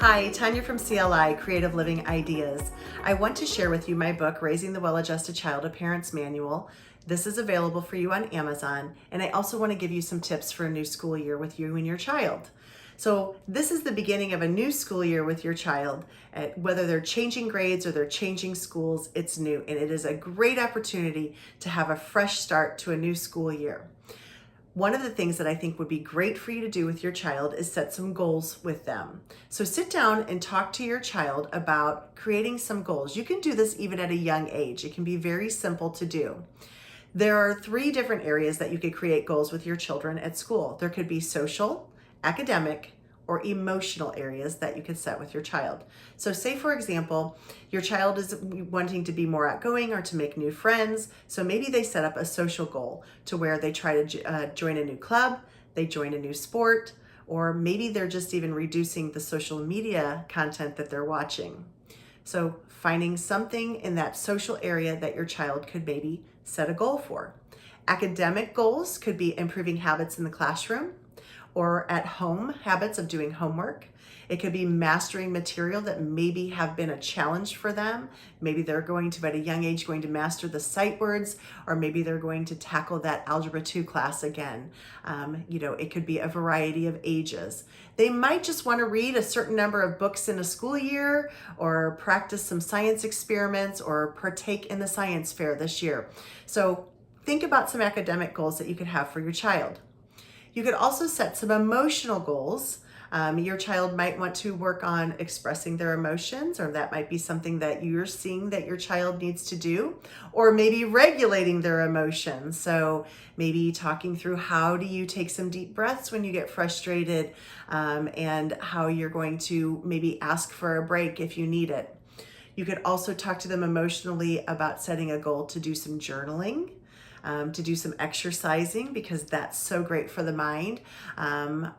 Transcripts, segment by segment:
Hi, Tanya from CLI, Creative Living Ideas. I want to share with you my book, Raising the Well-Adjusted Child, A Parent's Manual. This is available for you on Amazon, and I also want to give you some tips for a new school year with you and your child. So this is the beginning of a new school year with your child. Whether they're changing grades or they're changing schools, it's new, and it is a great opportunity to have a fresh start to a new school year. One of the things that I think would be great for you to do with your child is set some goals with them. So sit down and talk to your child about creating some goals. You can do this even at a young age. It can be very simple to do. There are 3 different areas that you could create goals with your children at school. There could be social, academic, or emotional areas that you could set with your child. So say, for example, your child is wanting to be more outgoing or to make new friends. So maybe they set up a social goal to where they try to join a new club, they join a new sport, or maybe they're just even reducing the social media content that they're watching. So finding something in that social area that your child could maybe set a goal for. Academic goals could be improving habits in the classroom, or at home, habits of doing homework. It could be mastering material that maybe have been a challenge for them. Maybe they're going to, at a young age, going to master the sight words, or maybe they're going to tackle that Algebra 2 class again. It could be a variety of ages. They might just want to read a certain number of books in a school year, or practice some science experiments, or partake in the science fair this year. So think about some academic goals that you could have for your child. You could also set some emotional goals. Your child might want to work on expressing their emotions, or that might be something that you're seeing that your child needs to do, or maybe regulating their emotions. So maybe talking through how do you take some deep breaths when you get frustrated, and how you're going to maybe ask for a break if you need it. You could also talk to them emotionally about setting a goal to do some journaling, to do some exercising, because that's so great for the mind,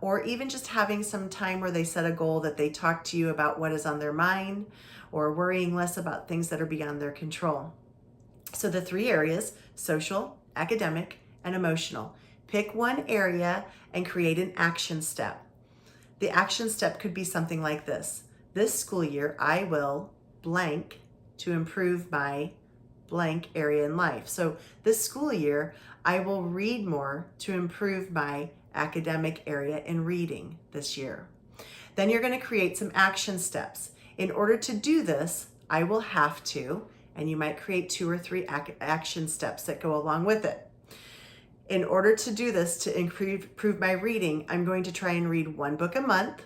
or even just having some time where they set a goal that they talk to you about what is on their mind, or worrying less about things that are beyond their control. So the 3 areas: social, academic, and emotional. Pick one area and create an action step. The action step could be something like this: this school year, I will blank to improve my blank area in life. So this school year, I will read more to improve my academic area in reading this year. Then you're going to create some action steps. In order to do this, I will have to, and you might create 2 or 3 action steps that go along with it. In order to do this, to improve my reading, I'm going to try and read 1 book a month.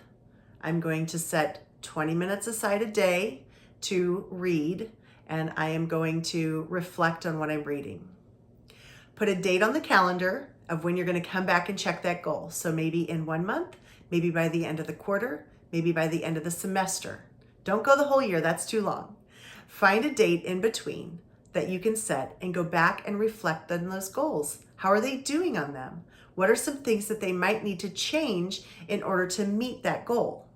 I'm going to set 20 minutes aside a day to read, and I am going to reflect on what I'm reading. Put a date on the calendar of when you're going to come back and check that goal. So maybe in 1 month, maybe by the end of the quarter, maybe by the end of the semester. Don't go the whole year, that's too long. Find a date in between that you can set and go back and reflect on those goals. How are they doing on them? What are some things that they might need to change in order to meet that goal?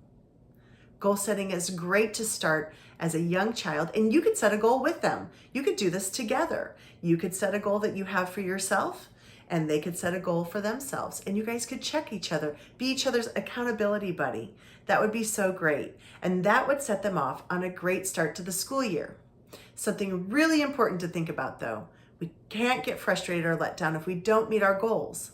Goal setting is great to start as a young child, and you could set a goal with them. You could do this together. You could set a goal that you have for yourself, and they could set a goal for themselves, and you guys could check each other, be each other's accountability buddy. That would be so great, and that would set them off on a great start to the school year. Something really important to think about, though: we can't get frustrated or let down if we don't meet our goals.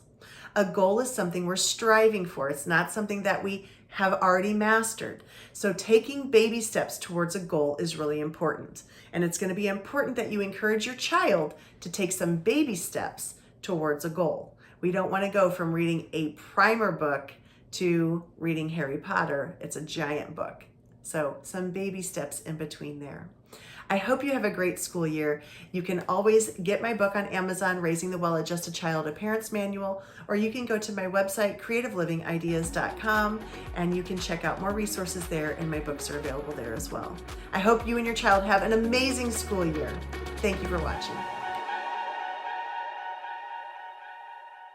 A goal is something we're striving for. It's not something that we have already mastered. So taking baby steps towards a goal is really important. And it's going to be important that you encourage your child to take some baby steps towards a goal. We don't want to go from reading a primer book to reading Harry Potter. It's a giant book. So some baby steps in between there. I hope you have a great school year. You can always get my book on Amazon, Raising the Well-Adjusted Child, A Parent's Manual, or you can go to my website, creativelivingideas.com, and you can check out more resources there, and my books are available there as well. I hope you and your child have an amazing school year. Thank you for watching.